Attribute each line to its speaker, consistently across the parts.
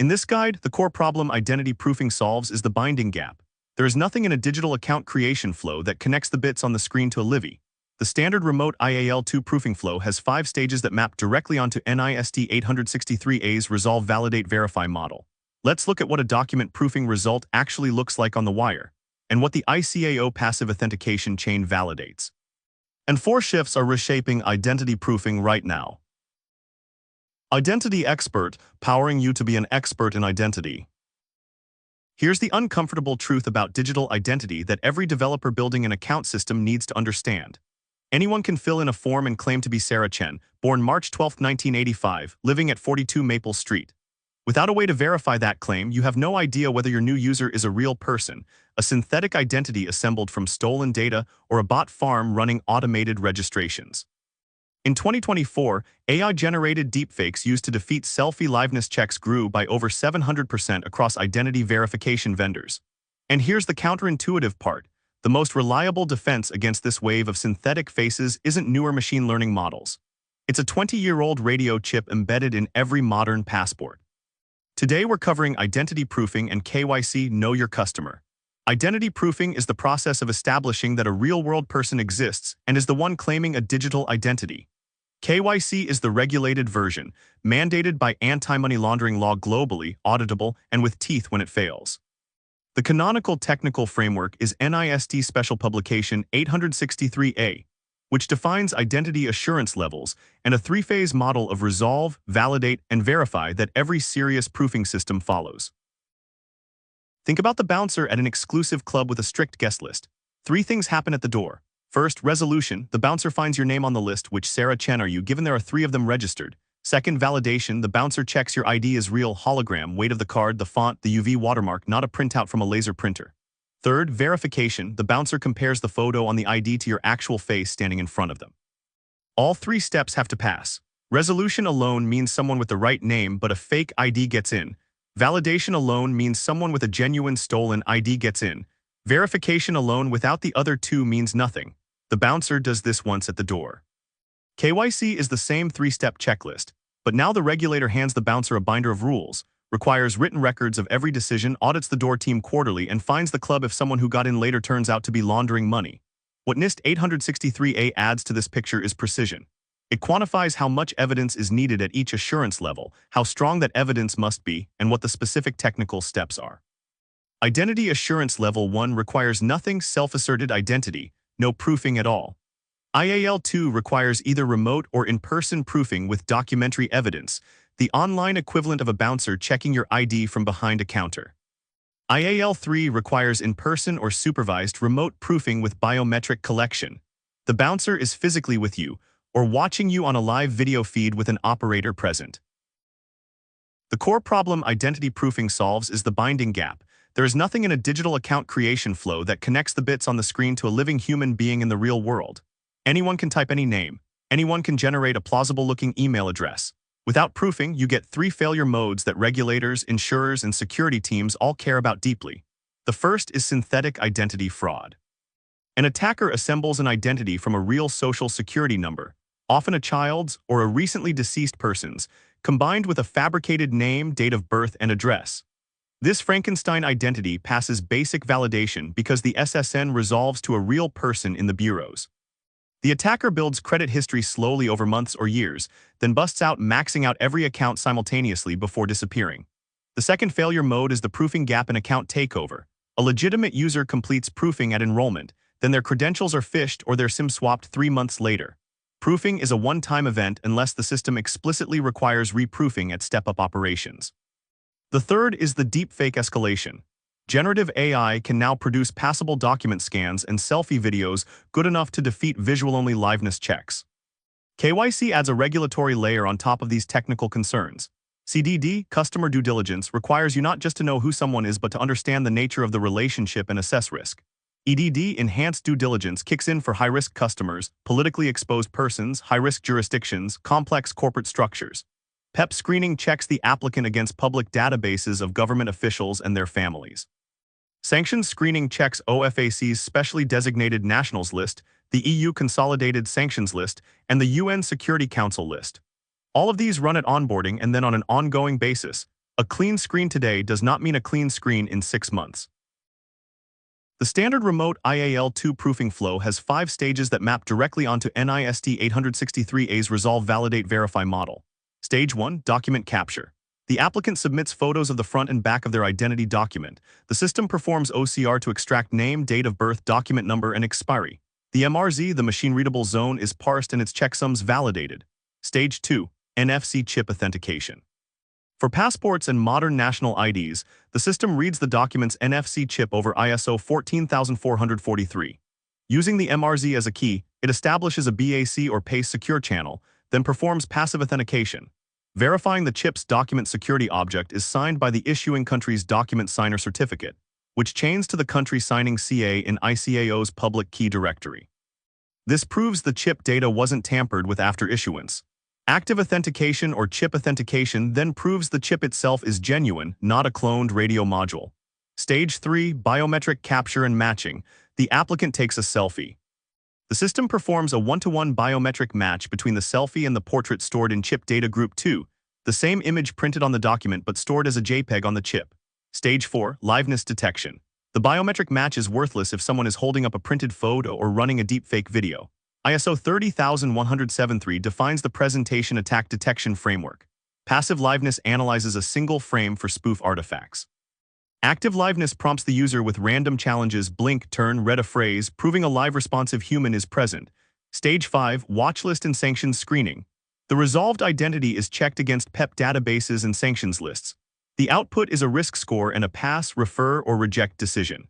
Speaker 1: In this guide, the core problem identity proofing solves is the binding gap. There is nothing in a digital account creation flow that connects the bits on the screen to a Livy. The standard remote IAL2 proofing flow has 5 stages that map directly onto NIST 863A's Resolve Validate Verify model. Let's look at what a document proofing result actually looks like on the wire, and what the ICAO passive authentication chain validates. And 4 shifts are reshaping identity proofing right now. Identity expert, powering you to be an expert in identity. Here's the uncomfortable truth about digital identity that every developer building an account system needs to understand. Anyone can fill in a form and claim to be Sarah Chen, born March 12, 1985, living at 42 Maple Street. Without a way to verify that claim, you have no idea whether your new user is a real person, a synthetic identity assembled from stolen data, or a bot farm running automated registrations. In 2024, AI-generated deepfakes used to defeat selfie liveness checks grew by over 700% across identity verification vendors. And here's the counterintuitive part. The most reliable defense against this wave of synthetic faces isn't newer machine learning models. It's a 20-year-old radio chip embedded in every modern passport. Today we're covering identity proofing and KYC, Know Your Customer. Identity proofing is the process of establishing that a real-world person exists and is the one claiming a digital identity. KYC is the regulated version, mandated by anti-money-laundering law globally, auditable, and with teeth when it fails. The canonical technical framework is NIST Special Publication 863A, which defines identity assurance levels and a 3-phase model of resolve, validate, and verify that every serious proofing system follows. Think about the bouncer at an exclusive club with a strict guest list. 3 things happen at the door. First, resolution. The bouncer finds your name on the list. Which Sarah Chen are you, given there are 3 of them registered? Second, validation. The bouncer checks your ID is real, hologram, weight of the card, the font, the UV watermark, not a printout from a laser printer. Third, verification. The bouncer compares the photo on the ID to your actual face standing in front of them. All 3 steps have to pass. Resolution alone means someone with the right name but a fake ID gets in. Validation alone means someone with a genuine stolen ID gets in. Verification alone without the other 2 means nothing. The bouncer does this once at the door. KYC is the same 3-step checklist, but now the regulator hands the bouncer a binder of rules, requires written records of every decision, audits the door team quarterly, and fines the club if someone who got in later turns out to be laundering money. What NIST 863A adds to this picture is precision. It quantifies how much evidence is needed at each assurance level, how strong that evidence must be, and what the specific technical steps are. Identity Assurance Level 1 requires nothing, self-asserted identity, no proofing at all. IAL2 requires either remote or in-person proofing with documentary evidence, the online equivalent of a bouncer checking your ID from behind a counter. IAL3 requires in-person or supervised remote proofing with biometric collection. The bouncer is physically with you, or watching you on a live video feed with an operator present. The core problem identity proofing solves is the binding gap. There is nothing in a digital account creation flow that connects the bits on the screen to a living human being in the real world. Anyone can type any name. Anyone can generate a plausible-looking email address. Without proofing, you get 3 failure modes that regulators, insurers, and security teams all care about deeply. The first is synthetic identity fraud. An attacker assembles an identity from a real social security number, often a child's or a recently deceased person's, combined with a fabricated name, date of birth, and address. This Frankenstein identity passes basic validation because the SSN resolves to a real person in the bureaus. The attacker builds credit history slowly over months or years, then busts out maxing out every account simultaneously before disappearing. The second failure mode is the proofing gap and account takeover. A legitimate user completes proofing at enrollment, then their credentials are phished or their SIM swapped 3 months later. Proofing is a one-time event unless the system explicitly requires reproofing at step-up operations. The third is the deepfake escalation. Generative AI can now produce passable document scans and selfie videos good enough to defeat visual-only liveness checks. KYC adds a regulatory layer on top of these technical concerns. CDD, customer due diligence, requires you not just to know who someone is but to understand the nature of the relationship and assess risk. EDD, enhanced due diligence, kicks in for high-risk customers, politically exposed persons, high-risk jurisdictions, complex corporate structures. PEP screening checks the applicant against public databases of government officials and their families. Sanctions screening checks OFAC's specially designated nationals list, the EU Consolidated Sanctions List, and the UN Security Council list. All of these run at onboarding and then on an ongoing basis. A clean screen today does not mean a clean screen in 6 months. The standard remote IAL2 proofing flow has 5 stages that map directly onto NIST 863A's Resolve Validate Verify model. Stage 1, Document Capture. The applicant submits photos of the front and back of their identity document. The system performs OCR to extract name, date of birth, document number, and expiry. The MRZ, the machine-readable zone, is parsed and its checksums validated. Stage 2, NFC chip authentication. For passports and modern national IDs, the system reads the document's NFC chip over ISO 14443. Using the MRZ as a key, it establishes a BAC or PACE secure channel, then performs passive authentication. Verifying the chip's document security object is signed by the issuing country's document signer certificate, which chains to the country signing CA in ICAO's public key directory. This proves the chip data wasn't tampered with after issuance. Active authentication or chip authentication then proves the chip itself is genuine, not a cloned radio module. Stage 3, Biometric capture and matching. The applicant takes a selfie. The system performs a one-to-one biometric match between the selfie and the portrait stored in chip data group 2, the same image printed on the document but stored as a JPEG on the chip. Stage 4, Liveness detection. The biometric match is worthless if someone is holding up a printed photo or running a deepfake video. ISO 30173 defines the presentation attack detection framework. Passive liveness analyzes a single frame for spoof artifacts. Active liveness prompts the user with random challenges: blink, turn, read a phrase, proving a live responsive human is present. Stage 5, Watchlist and sanctions screening. The resolved identity is checked against PEP databases and sanctions lists. The output is a risk score and a pass, refer, or reject decision.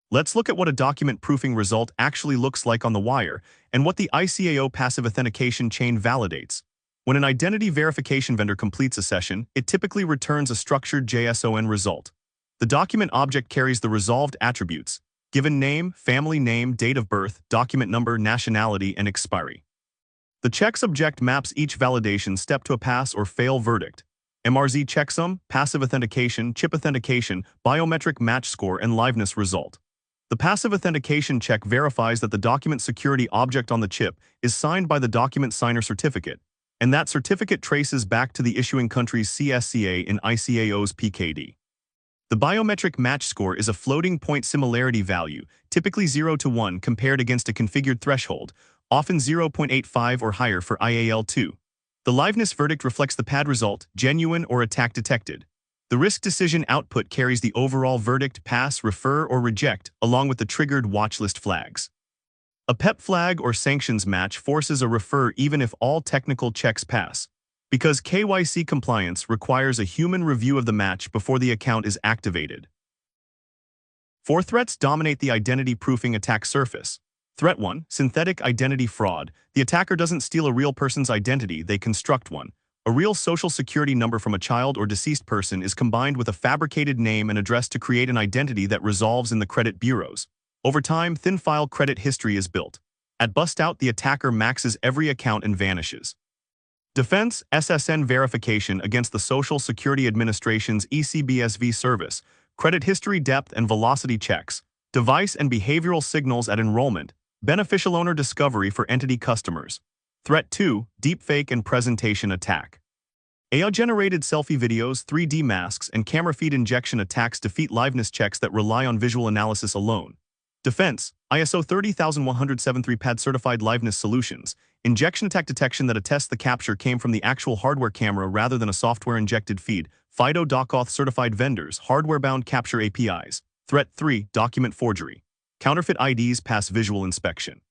Speaker 1: Let's look at what a document proofing result actually looks like on the wire and what the ICAO passive authentication chain validates. When an identity verification vendor completes a session, it typically returns a structured JSON result. The document object carries the resolved attributes: given name, family name, date of birth, document number, nationality, and expiry. The checks object maps each validation step to a pass or fail verdict. MRZ checksum, passive authentication, chip authentication, biometric match score, and liveness result. The passive authentication check verifies that the document security object on the chip is signed by the document signer certificate, and that certificate traces back to the issuing country's CSCA in ICAO's PKD. The biometric match score is a floating point similarity value, typically 0 to 1 compared against a configured threshold, often 0.85 or higher for IAL2. The liveness verdict reflects the PAD result, genuine or attack detected. The risk decision output carries the overall verdict, pass, refer, or reject, along with the triggered watchlist flags. A PEP flag or sanctions match forces a refer even if all technical checks pass, because KYC compliance requires a human review of the match before the account is activated. 4 threats dominate the identity proofing attack surface. Threat 1, synthetic identity fraud. The attacker doesn't steal a real person's identity, they construct one. A real social security number from a child or deceased person is combined with a fabricated name and address to create an identity that resolves in the credit bureaus. Over time, thin file credit history is built. At bust out, the attacker maxes every account and vanishes. Defense, SSN verification against the Social Security Administration's ECBSV service, credit history depth and velocity checks, device and behavioral signals at enrollment, beneficial owner discovery for entity customers. Threat 2, deepfake and presentation attack. AI-generated selfie videos, 3D masks, and camera feed injection attacks defeat liveness checks that rely on visual analysis alone. Defense, ISO 30173 PAD certified liveness solutions, injection attack detection that attests the capture came from the actual hardware camera rather than a software-injected feed. FIDO DocAuth certified vendors, hardware-bound capture APIs. Threat 3, document forgery. Counterfeit IDs pass visual inspection.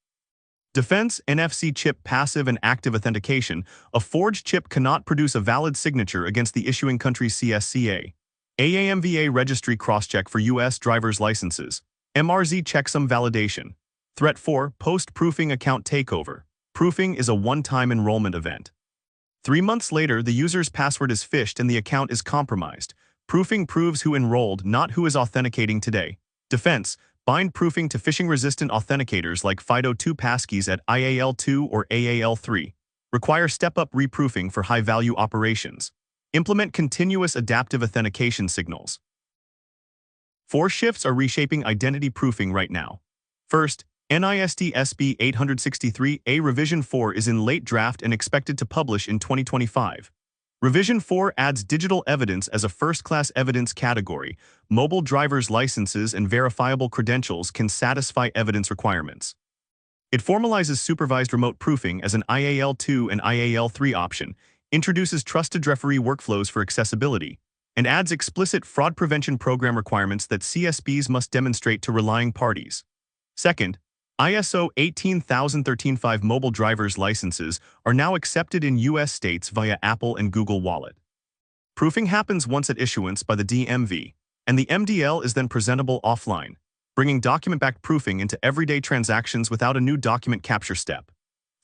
Speaker 1: Defense, NFC chip passive and active authentication. A forged chip cannot produce a valid signature against the issuing country's CSCA. AAMVA registry crosscheck for U.S. driver's licenses. MRZ checksum validation. Threat 4, post-proofing account takeover. Proofing is a one-time enrollment event. 3 months later, the user's password is phished and the account is compromised. Proofing proves who enrolled, not who is authenticating today. Defense, bind proofing to phishing-resistant authenticators like FIDO2 passkeys at IAL2 or AAL3. Require step-up reproofing for high-value operations. Implement continuous adaptive authentication signals. 4 shifts are reshaping identity proofing right now. First, NIST SP 863A Revision 4 is in late draft and expected to publish in 2025. Revision 4 adds digital evidence as a first-class evidence category. Mobile driver's licenses and verifiable credentials can satisfy evidence requirements. It formalizes supervised remote proofing as an IAL2 and IAL3 option, introduces trusted referee workflows for accessibility, and adds explicit fraud prevention program requirements that CSPs must demonstrate to relying parties. Second, ISO 18013-5 mobile driver's licenses are now accepted in U.S. states via Apple and Google Wallet. Proofing happens once at issuance by the DMV, and the MDL is then presentable offline, bringing document-backed proofing into everyday transactions without a new document capture step.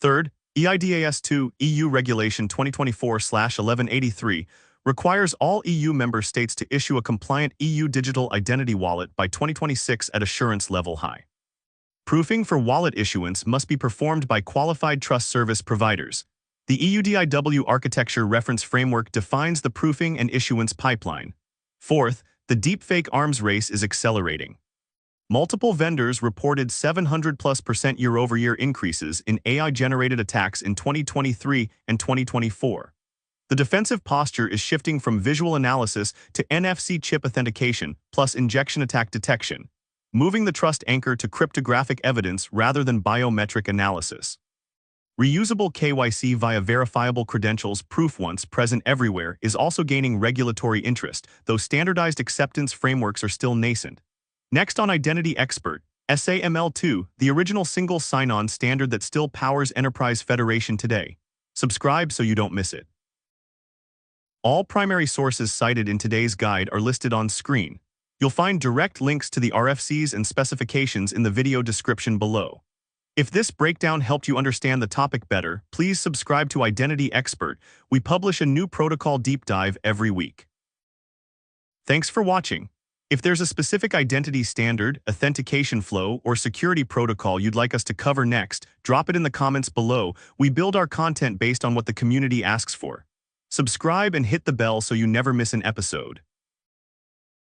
Speaker 1: Third, eIDAS 2 EU Regulation 2024/1183 requires all EU member states to issue a compliant EU digital identity wallet by 2026 at assurance level high. Proofing for wallet issuance must be performed by qualified trust service providers. The EUDIW architecture reference framework defines the proofing and issuance pipeline. Fourth, the deepfake arms race is accelerating. Multiple vendors reported 700+% year-over-year increases in AI-generated attacks in 2023 and 2024. The defensive posture is shifting from visual analysis to NFC chip authentication plus injection attack detection, moving the trust anchor to cryptographic evidence rather than biometric analysis. Reusable KYC via verifiable credentials proof once present everywhere is also gaining regulatory interest, though standardized acceptance frameworks are still nascent. Next on identityexpert, SAML2, the original single sign-on standard that still powers Enterprise Federation today. Subscribe so you don't miss it. All primary sources cited in today's guide are listed on screen. You'll find direct links to the RFCs and specifications in the video description below. If this breakdown helped you understand the topic better, please subscribe to identityexpert. We publish a new protocol deep dive every week. Thanks for watching. If there's a specific identity standard, authentication flow, or security protocol you'd like us to cover next, drop it in the comments below. We build our content based on what the community asks for. Subscribe and hit the bell so you never miss an episode.